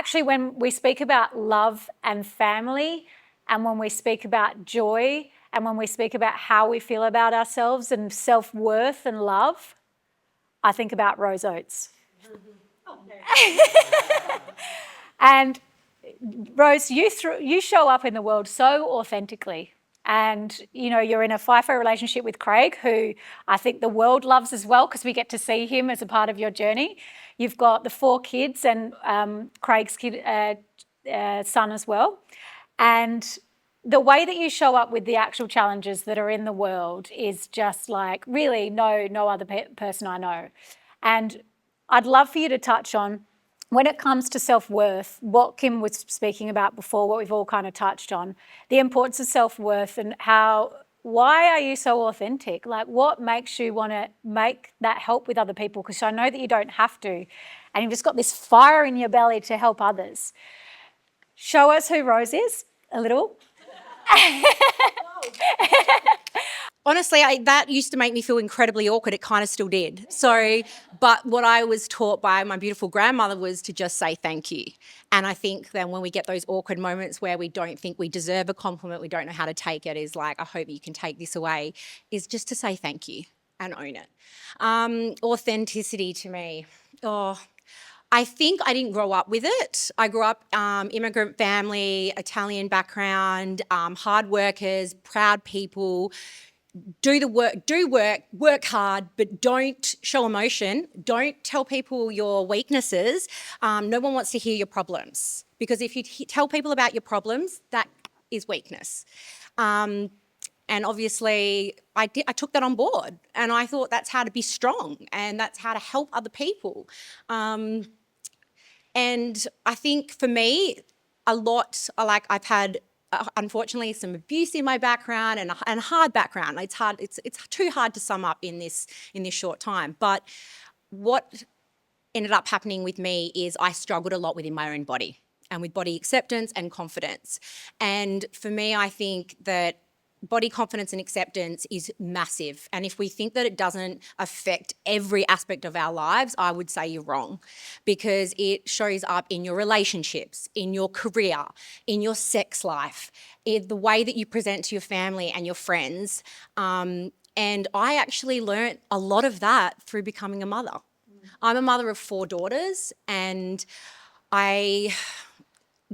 actually, when we speak about love and family, and when we speak about joy, and when we speak about how we feel about ourselves and self-worth and love, I think about Rose Oates. And Rose, you show up in the world so authentically. And, you know, you're in a FIFO relationship with Craig, who I think the world loves as well, because we get to see him as a part of your journey. You've got the 4 kids and Craig's son as well. And the way that you show up with the actual challenges that are in the world is just like really no other person I know. And I'd love for you to touch on, when it comes to self-worth, what Kim was speaking about before, what we've all kind of touched on, the importance of self-worth and why are you so authentic? Like, what makes you want to make that help with other people? Because I know that you don't have to, and you've just got this fire in your belly to help others. Show us who Rose is a little. Honestly, that used to make me feel incredibly awkward. It kind of still did. But what I was taught by my beautiful grandmother was to just say thank you. And I think then when we get those awkward moments where we don't think we deserve a compliment, we don't know how to take it, is like, I hope you can take this away, is just to say thank you and own it. Authenticity to me. I think I didn't grow up with it. I grew up immigrant family, Italian background, hard workers, proud people. Do work hard, but don't show emotion. Don't tell people your weaknesses. No one wants to hear your problems, because if you tell people about your problems, that is weakness. And obviously I took that on board, and I thought that's how to be strong and that's how to help other people. And I think for me, I've had unfortunately some abuse in my background and a hard background. It's hard. It's too hard to sum up in this short time. But what ended up happening with me is I struggled a lot within my own body and with body acceptance and confidence. And for me, I think that body confidence and acceptance is massive. And if we think that it doesn't affect every aspect of our lives, I would say you're wrong, because it shows up in your relationships, in your career, in your sex life, in the way that you present to your family and your friends. And I actually learnt a lot of that through becoming a mother. I'm a mother of 4 daughters, and I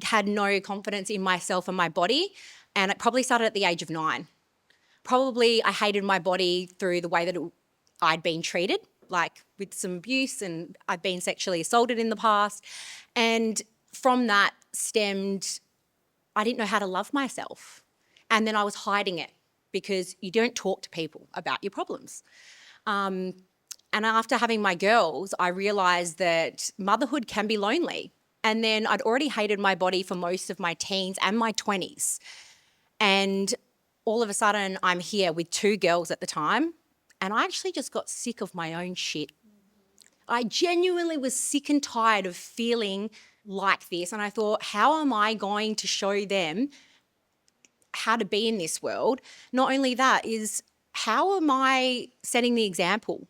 had no confidence in myself and my body. And it probably started at the age of 9. Probably I hated my body through the way that I'd been treated, like with some abuse, and I've been sexually assaulted in the past. And from that stemmed, I didn't know how to love myself. And then I was hiding it, because you don't talk to people about your problems. And after having my girls, I realised that motherhood can be lonely. And then I'd already hated my body for most of my teens and my 20s. And all of a sudden, I'm here with 2 girls at the time, and I actually just got sick of my own shit. I genuinely was sick and tired of feeling like this, and I thought, how am I going to show them how to be in this world? Not only that, is how am I setting the example?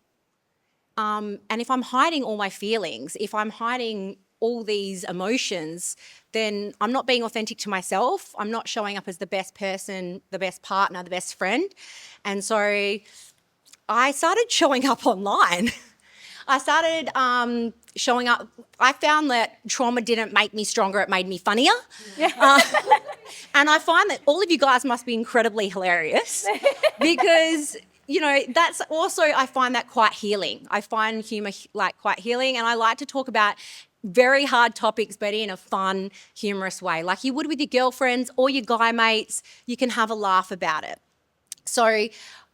And if I'm hiding all my feelings, if I'm hiding all these emotions, then I'm not being authentic to myself. I'm not showing up as the best person, the best partner, the best friend. And so I started showing up online. I started showing up. I found that trauma didn't make me stronger, it made me funnier. Yeah. And I find that all of you guys must be incredibly hilarious, because you know, that's also, I find that quite healing. I find humour quite healing, and I like to talk about very hard topics, but in a fun, humorous way. Like you would with your girlfriends or your guy mates, you can have a laugh about it. So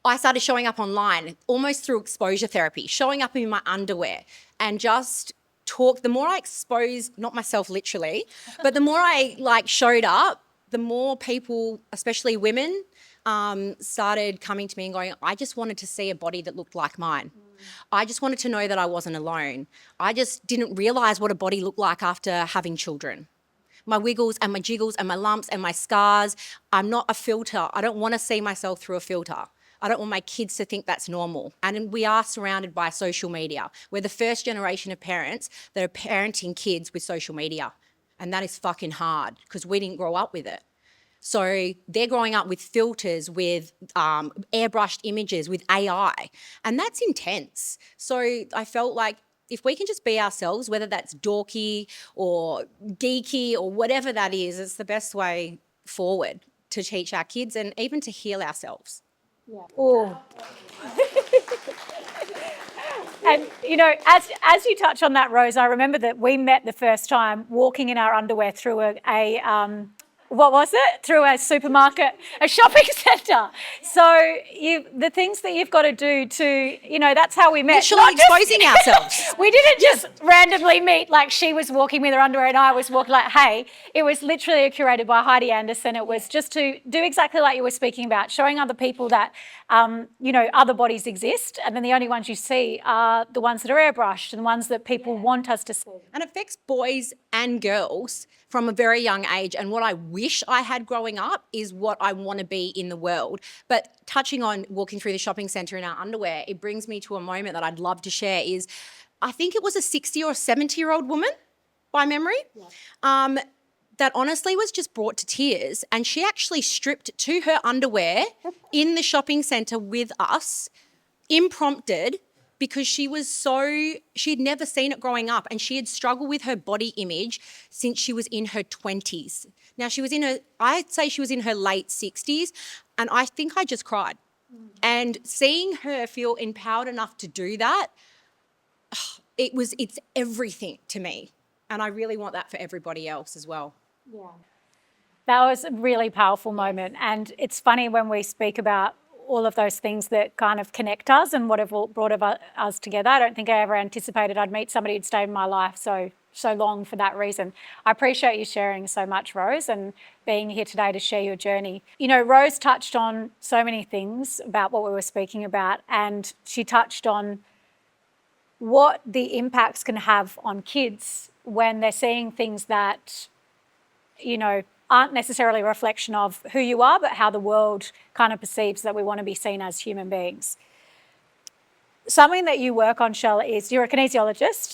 I started showing up online almost through exposure therapy, showing up in my underwear and just talk. The more I exposed, not myself literally, but the more I showed up, the more people, especially women, started coming to me and going, I just wanted to see a body that looked like mine. I just wanted to know that I wasn't alone. I just didn't realise what a body looked like after having children. My wiggles and my jiggles and my lumps and my scars. I'm not a filter. I don't want to see myself through a filter. I don't want my kids to think that's normal. And we are surrounded by social media. We're the first generation of parents that are parenting kids with social media. And that is fucking hard because we didn't grow up with it. So they're growing up with filters, with airbrushed images, with AI, and that's intense. So I felt like if we can just be ourselves, whether that's dorky or geeky or whatever that is, it's the best way forward to teach our kids and even to heal ourselves. Yeah. Oh. And, you know, as you touch on that, Rose, I remember that we met the first time walking in our underwear through what was it? Through a supermarket, a shopping centre. So the things that you've got to do to, you know, that's how we met. Literally exposing ourselves. We didn't just randomly meet like she was walking with her underwear and I was walking like, hey, it was literally curated by Heidi Anderson. It was just to do exactly like you were speaking about, showing other people that, you know, other bodies exist. And then the only ones you see are the ones that are airbrushed and the ones that people want us to see. And it affects boys and girls from a very young age. And what I wish I had growing up is what I want to be in the world. But touching on walking through the shopping centre in our underwear, it brings me to a moment that I'd love to share is, I think it was a 60 or 70-year-old woman by memory, that honestly was just brought to tears. And she actually stripped to her underwear in the shopping centre with us, impromptu, because she'd never seen it growing up and she had struggled with her body image since she was in her 20s. Now I'd say she was in her late 60s, and I think I just cried. And seeing her feel empowered enough to do that, it's everything to me. And I really want that for everybody else as well. Yeah. That was a really powerful moment. And it's funny when we speak about all of those things that kind of connect us and what have brought us together. I don't think I ever anticipated I'd meet somebody who'd stayed in my life so long for that reason. I appreciate you sharing so much, Rose, and being here today to share your journey. You know, Rose touched on so many things about what we were speaking about, and she touched on what the impacts can have on kids when they're seeing things that, you know, aren't necessarily a reflection of who you are, but how the world kind of perceives that we want to be seen as human beings. Something that you work on, Shell, is you're a kinesiologist